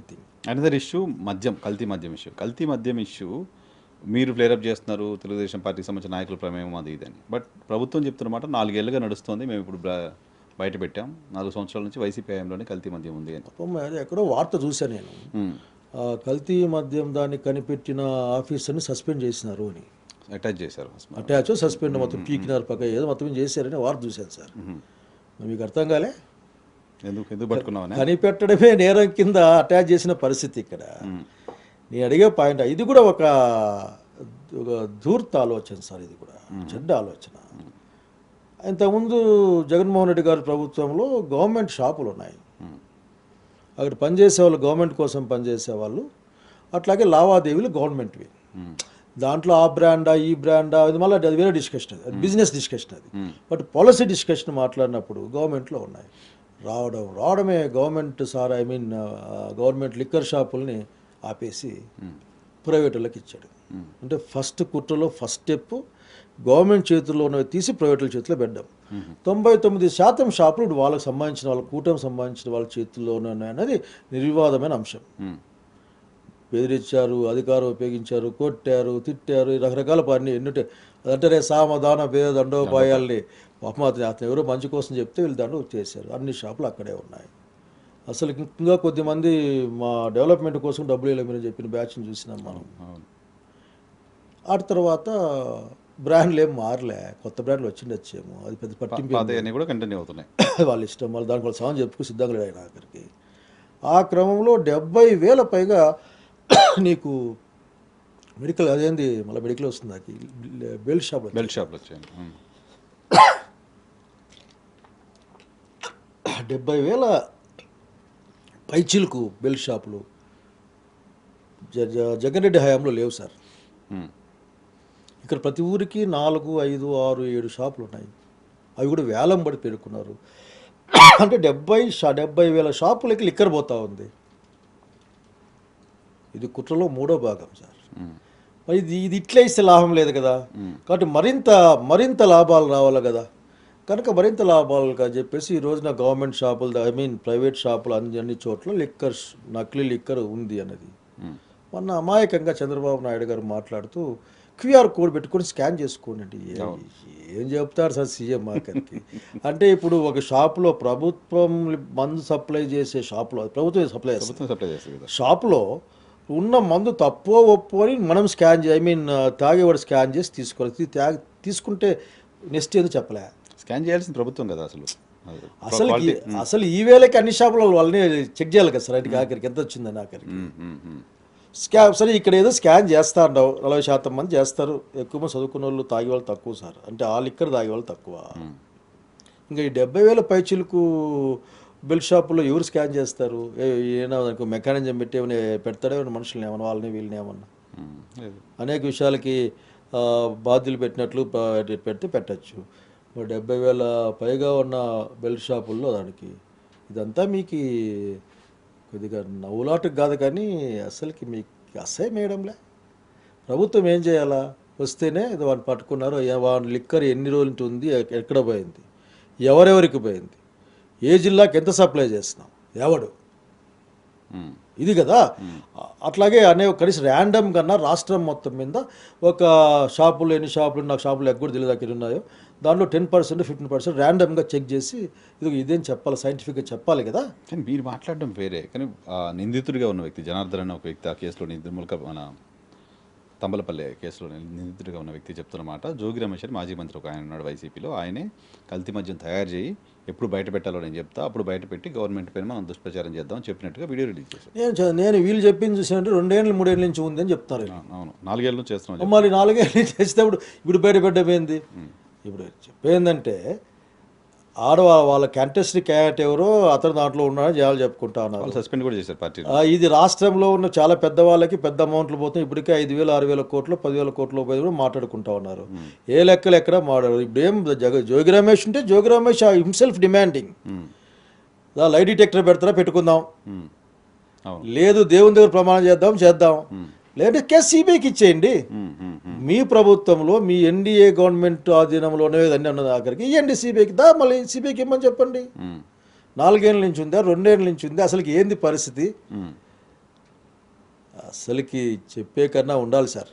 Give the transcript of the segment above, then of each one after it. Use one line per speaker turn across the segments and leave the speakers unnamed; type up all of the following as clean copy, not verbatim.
Thing.
Another issue కల్తీ మద్యం issue మీరు ఫ్లేరప్ చేస్తున్నారు, తెలుగుదేశం పార్టీకి సంబంధించిన నాయకుల ప్రమేయం అది ఇదని. బట్ ప్రభుత్వం చెప్తున్నమాట 4 ఏళ్ళుగా నడుస్తుంది, మేము ఇప్పుడు బయట పెట్టాం, 4 సంవత్సరాల నుంచి వైసీపీ హయాంలోనే కల్తీ మద్యం ఉంది అని.
అది ఎక్కడో వార్త చూశాను నేను, కల్తీ మద్యం దాన్ని కనిపెట్టిన ఆఫీసర్ని సస్పెండ్ చేసినారు అని.
అటాచ్ చేశారు,
అటాచ్ సస్పెండ్ మొత్తం పీకినారు పక్క ఏదో మొత్తం చేశారని వార్త చూశాను సార్. మీకు అర్థం కాలే,
ఎందుకు పట్టుకున్నామని.
కనిపెట్టడమే నేరం కింద అటాచ్ చేసిన పరిస్థితి ఇక్కడ. నేను అడిగే పాయింట్, ఇది కూడా ఒక ధూర్త ఆలోచన సార్, ఇది కూడా చెడ్డ ఆలోచన. ఇంతకుముందు జగన్మోహన్ రెడ్డి గారి ప్రభుత్వంలో గవర్నమెంట్ షాపులు ఉన్నాయి, అక్కడ పనిచేసే వాళ్ళు గవర్నమెంట్ కోసం పనిచేసే వాళ్ళు, అట్లాగే లావాదేవీలు గవర్నమెంట్వి. దాంట్లో ఆ బ్రాండా ఈ బ్రాండా అది మళ్ళీ అది వేరే డిస్కషన్, అది బిజినెస్ డిస్కషన్ అది. బట్ పాలసీ డిస్కషన్ మాట్లాడినప్పుడు గవర్నమెంట్లో ఉన్నాయి. రావడమే గవర్నమెంట్ సార్, గవర్నమెంట్ లిక్కర్ షాపుల్ని ఆపేసి ప్రైవేట్ వాళ్ళకి ఇచ్చాడు. అంటే ఫస్ట్ కుట్రలో ఫస్ట్ స్టెప్ గవర్నమెంట్ చేతుల్లో ఉన్నవి తీసి ప్రైవేట్ల చేతిలో పెట్టాం. 99% షాపులు ఇప్పుడు వాళ్ళకి సంబంధించిన వాళ్ళ కూటమి సంబంధించిన వాళ్ళ చేతుల్లో ఉన్నాయన్నది నిర్వివాదమైన అంశం. బెదిరించారు, అధికారం ఉపయోగించారు, కొట్టారు, తిట్టారు, రకరకాల పని ఎన్నుంటే అదంటే సామధాన భేద దండోపాయాల్ని అతను ఎవరో మంచి కోసం చెప్తే వీళ్ళు దండ చేశారు. అన్ని షాపులు అక్కడే ఉన్నాయి. అసలు ఇంకా కొద్దిమంది మా డెవలప్మెంట్ కోసం డబ్బులు ఇవ్వలేమని చెప్పిన బ్యాచ్ని చూసినాం మనం. ఆ తర్వాత బ్రాండ్లు ఏం మారలే, కొత్త బ్రాండ్లు వచ్చిండొచ్చేమో, అది పెద్ద పట్టింపు
కూడా కంటిన్యూ అవుతున్నాయి,
వాళ్ళ ఇష్టం. మళ్ళీ దానికి వాళ్ళ సాంగ్ చెప్పుకు సిద్ధంగా లేడు ఆయన ఆఖరికి. ఆ క్రమంలో 70,000 పైగా నీకు మెడికల్, అదేంది మళ్ళీ మెడికల్ వస్తుంది నాకు, బెల్ట్ షాప్లు
వచ్చాయి.
70,000 పైచిలకు బెల్ట్ షాపులు జగన్ రెడ్డి హయాంలో లేవు సార్. ఇక్కడ ప్రతి ఊరికి 4, 5, 6, 7 షాపులు ఉన్నాయి. అవి కూడా వేలం పడి పెరుక్కున్నారు. అంటే 70,000 షాపులకి లిక్కర్ పోతా ఉంది. ఇది కుట్రలో 3వ భాగం సార్. మరి ఇది ఇట్లా ఇస్తే లాభం లేదు కదా, కాబట్టి మరింత లాభాలు రావాలి కదా. కనుక మరింత లాభాలుగా చెప్పేసి ఈ రోజున గవర్నమెంట్ షాపులు ప్రైవేట్ షాపులు అన్ని చోట్ల నకిలీ లిక్కర్ ఉంది అన్నది. మొన్న అమాయకంగా చంద్రబాబు నాయుడు గారు మాట్లాడుతూ క్యూఆర్ కోడ్ పెట్టుకొని స్కాన్ చేసుకోండి. ఏం చెప్తారు సార్ సీఎం ఆఖరికి? అంటే ఇప్పుడు ఒక షాపులో ప్రభుత్వం మందు సప్లై చేసే షాపులో, ప్రభుత్వం సప్లై చేస్తుంది షాపులో ఉన్న మందు తప్పో ఒప్పో అని మనం స్కాన్ తాగేవాడు స్కాన్ చేసి తీసుకోవాలి. తీసుకుంటే నెక్స్ట్ ఏదో చెప్పలే,
స్కాన్ చేయాల్సిన ప్రభుత్వం కదా
అసలు ఈ వేళకి అన్ని షాపుల వాళ్ళని చెక్ చేయాలి కదా సార్. ఆఖరికి ఎంత వచ్చిందని ఆఖరికి సరే ఇక్కడ ఏదో స్కాన్ చేస్తా అంటావు, 40% మంది చేస్తారు, ఎక్కువ మంది చదువుకున్న వాళ్ళు తాగే వాళ్ళు తక్కువ సార్. అంటే ఆ లిక్కర్ తాగే వాళ్ళు తక్కువ. ఇంకా ఈ 70,000 పైచిలకు బెల్ట్ షాపుల్లో ఎవరు స్కాన్ చేస్తారు? ఏమైనా దానికి మెకానిజం పెట్టి ఏమైనా పెడతాడే మనుషుల్ని ఏమన్నా, వాళ్ళని వీళ్ళని ఏమన్నా అనేక విషయాలకి బాధ్యులు పెట్టినట్లు పెడితే పెట్టచ్చు. 70,000 పైగా ఉన్న బెల్ట్ షాపుల్లో దానికి ఇదంతా మీకు కొద్దిగా నవ్వులాటకు కాదు, కానీ అసలుకి మీకు అసహ్యం వేయడంలే. ప్రభుత్వం ఏం చేయాలా? వస్తేనే ఇది వాడిని పట్టుకున్నారు, వాడి లిక్కర్ ఎన్ని రోజులు ఉంది, ఎక్కడ పోయింది, ఎవరెవరికి పోయింది, ఏ జిల్లాకి ఎంత సప్లై చేస్తున్నాం, ఎవడు, ఇది కదా. అట్లాగే కనీసం ర్యాండమ్ కన్నా రాష్ట్రం మొత్తం మీద ఒక షాపులు ఎన్ని షాపులు, నాకు షాపులు ఎక్కడ తెలియదు అక్కడ ఉన్నాయో, దాంట్లో 10%, 15% ర్యాండమ్గా చెక్ చేసి ఇదేం చెప్పాలి, సైంటిఫిక్గా చెప్పాలి కదా.
కానీ మీరు మాట్లాడడం వేరే, కానీ నిందితుడిగా ఉన్న వ్యక్తి జనార్దన్ అనే ఒక వ్యక్తి, ఆ కేసులో మన తంబలపల్లి కేసులో నిందితుడిగా ఉన్న వ్యక్తి చెప్తున్నమాట, జోగి రమేష్ అని మాజీ మంత్రి ఒక ఆయన ఉన్నాడు వైసీపీలో, ఆయనే కల్తీ మద్యం తయారు చేయి ఎప్పుడు బయట పెట్టాలో నేను చెప్తా, అప్పుడు బయట పెట్టి గవర్నమెంట్ పైన మనం దుష్ప్రచారం చేద్దాం చెప్పినట్టుగా వీడియో రిలీజ్ చేశారు. నేను వీళ్ళు చెప్పింది చూసినట్టు 2 ఏళ్ళు 3 ఏళ్ళ నుంచి ఉంది అని చెప్తారు. అవును, 4 ఏళ్ళ నుంచి చేస్తున్నాం.
మరి 4 ఏళ్ళ నుంచి చేసేటప్పుడు ఇప్పుడు బయట పెట్టబోయింది. ఇప్పుడు చెప్పేందంటే వాళ్ళ కంటెస్టెడ్ క్యాండిడేట్ ఎవరో అతను దాంట్లో ఉన్నారని జనాలు చెప్పుకుంటా ఉన్నారు.
సస్పెండ్ కూడా చేశారు పార్టీ.
ఇది రాష్ట్రంలో ఉన్న చాలా పెద్దవాళ్ళకి పెద్ద అమౌంట్లు పోతుంది. ఇప్పటికే 5,000, 6,000 కోట్లు, 10,000 కోట్లు పోయి కూడా మాట్లాడుకుంటా ఉన్నారు. ఏ లెక్కలు ఎక్కడ మాట్లాడారు. ఇప్పుడు ఏం జోగి రమేష్ ఉంటే Jogi Ramesh himself demanding lie detector పెడతారా పెట్టుకుందాం, లేదు దేవుని దగ్గర ప్రమాణం చేద్దాం, లేదంటే కేసు సిబిఐకి ఇచ్చేయండి. మీ ప్రభుత్వంలో మీ ఎన్డీఏ గవర్నమెంట్ ఆధీనంలోనే అన్నీ ఉన్నది, ఆఖరికి ఇవ్వండి సిబిఐకి. మళ్ళీ సిబిఐకి ఇమ్మని చెప్పండి. 4 ఏళ్ళ నుంచి ఉందా, 2 ఏళ్ళ నుంచి ఉందా, అసలుకి ఏంది పరిస్థితి? అసలుకి చెప్పే కన్నా ఉండాలి సార్.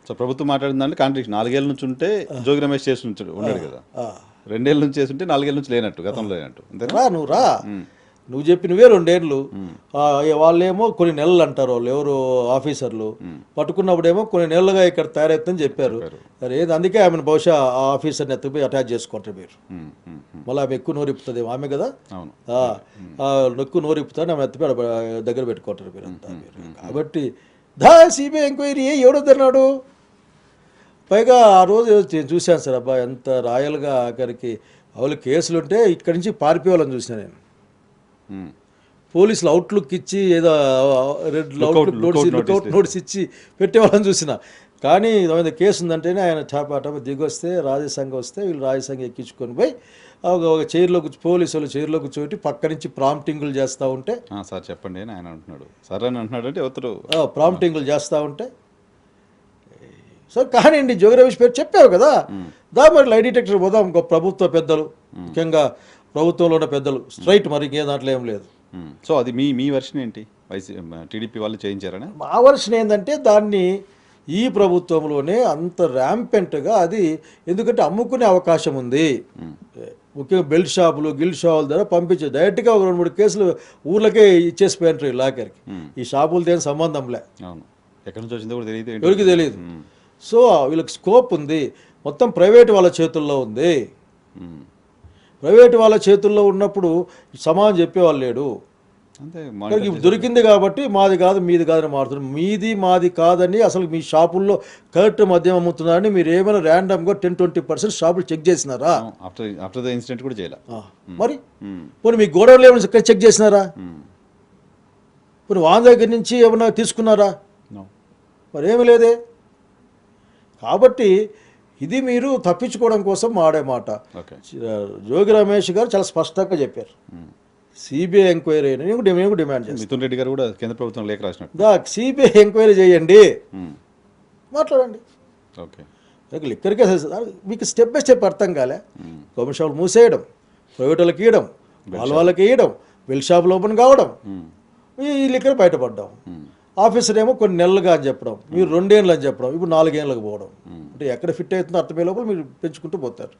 సో ప్రభుత్వం మాట్లాడిన దాంట్లో కాంట్రాక్ట్ 4 ఏళ్ళ నుంచి ఉంటే జోగి రమేష్ చేసి ఉన్నాడు కదా,
ఆ,
2 ఏళ్ళ నుంచి చేస్తుంటే 4 ఏళ్ళ నుంచి లేనట్టు, గతంలో లేనట్టు అంతేనా?
రా నువ్వు రా, నువ్వు చెప్పినవే 2 ఏళ్ళు. వాళ్ళేమో కొన్ని నెలలు అంటారు, వాళ్ళు ఎవరు ఆఫీసర్లు పట్టుకున్నప్పుడేమో కొన్ని నెలలుగా ఇక్కడ తయారవుతుందని చెప్పారు. సరే ఏది అందుకే ఆమెను బహుశా ఆ ఆఫీసర్ని ఎత్తుకుపోయి అటాచ్ చేసుకుంటారు మీరు. మళ్ళీ ఆమె ఎక్కువ నోరిప్పుతుంది ఆమె కదా,
అవును.
ఎక్కువ నోరిప్పుతాను ఆమె ఎత్తిపోయి దగ్గర పెట్టుకుంటారు మీరు అంతా మీరు. కాబట్టి సిబిఐ ఎంక్వైరీ ఎవడొద్దన్నాడు. పైగా ఆ రోజు నేను చూశాను సార్, అబ్బా ఎంత రాయల్గా ఆఖరికి వాళ్ళు కేసులుంటే ఇక్కడి నుంచి పారిపోవాలని చూసిన నేను. పోలీసులు అవుట్లుక్ ఇచ్చి ఏదో రెడ్ లుకౌట్ నోటీస్ ఇచ్చి పెట్టేవాళ్ళని చూసిన. కానీ ఏమైనా కేసు ఉందంటేనే ఆయన టాపా దిగొస్తే రాజసంఘం వస్తే వీళ్ళు రాజసంఘం ఎక్కించుకొని పోయి ఒక చైర్లో పోలీసు వాళ్ళు చైర్లో కూర్చోబెట్టి పక్క నుంచి ప్రాంప్టింగులు చేస్తూ ఉంటే,
సార్ చెప్పండి అని ఆయన అంటున్నాడు. సార్ అని అంటున్నాడు అంటే ఎవరు
ప్రాంప్టింగులు చేస్తూ ఉంటే సార్ కానివ్వండి, జోగి రమేష్ పేరు చెప్పావు కదా, మరి లై డిటెక్టర్ పోదాం. ఇంకో ప్రభుత్వ పెద్దలు, ముఖ్యంగా ప్రభుత్వంలో ఉన్న పెద్దలు స్ట్రైట్, మరి ఇంకే దాంట్లో ఏం లేదు.
సో అది మీ వర్షన్ ఏంటి? టీడీపీ వాళ్ళు చేయించారని
మా వర్షన్ ఏంటంటే దాన్ని ఈ ప్రభుత్వంలోనే అంత ర్యాంపెంట్గా అది, ఎందుకంటే అమ్ముకునే అవకాశం ఉంది. ముఖ్యంగా బెల్ట్ షాపులు గిల్డ్ షాపుల ద్వారా పంపించే డైరెక్ట్గా ఒక 2-3 కేసులు ఊర్లకే ఇచ్చేసిపోయినారు లాకర్కి. ఈ షాపులతో ఏం సంబంధం లే,
అవును, ఎక్కడి నుంచి వచ్చిందో కూడా తెలియదు,
ఎవరికి తెలియదు. సో వీళ్ళకి స్కోప్ ఉంది, మొత్తం ప్రైవేట్ వాళ్ళ చేతుల్లో ఉంది. ప్రైవేట్ వాళ్ళ చేతుల్లో ఉన్నప్పుడు సమానం చెప్పేవాళ్ళు లేడు.
అంతే
దొరికింది కాబట్టి మాది కాదు మీది కాదని మారుతున్నారు. మీది మాది కాదని అసలు మీ షాపుల్లో కరెక్ట్ మద్యం అమ్ముతున్నారని మీరు ఏమైనా ర్యాండమ్గా 10-20% షాపులు చెక్ చేసినారా?
ఆఫ్టర్ ద ఇన్సిడెంట్ కూడా చేయాలి.
మరి పోనీ మీ గోడౌన్లో ఏమైనా చెక్ చేసినారా? పోనీ వాళ్ళ దగ్గర నుంచి ఏమైనా తీసుకున్నారా? మరి ఏమి లేదే. కాబట్టి ఇది మీరు తప్పించుకోవడం కోసం ఆడే మాట. జోగి రమేష్ గారు చాలా స్పష్టంగా చెప్పారు, సిబిఐ ఎంక్వైరీ అయినా మేము డిమాండ్ చేస్తాం.
మిథున్ రెడ్డి గారు కూడా కేంద్ర ప్రభుత్వం లేఖ రాసినట్టు,
సిబిఐ ఎంక్వైరీ చేయండి, మాట్లాడండి.
ఓకే,
లిక్కర్కే మీకు స్టెప్ బై స్టెప్ అర్థం కాలే. గవర్నమెంట్ షాపులు మూసేయడం, ప్రైవేట్ వాళ్ళకి ఇవ్వడం, వాళ్ళకి ఇవ్వడం, బెల్ షాపులు ఓపెన్ కావడం, ఈ లిక్కర్ బయటపడ్డాం. ఆఫీసర్ ఏమో కొన్ని నెలలుగా అని చెప్పడం, మీరు 2 ఏళ్ళు అని చెప్పడం, ఇప్పుడు 4 ఏళ్ళకి పోవడం. అంటే ఎక్కడ ఫిట్ అవుతుందో అర్థమయ్యే లోపల మీరు పెంచుకుంటూ పోతారు.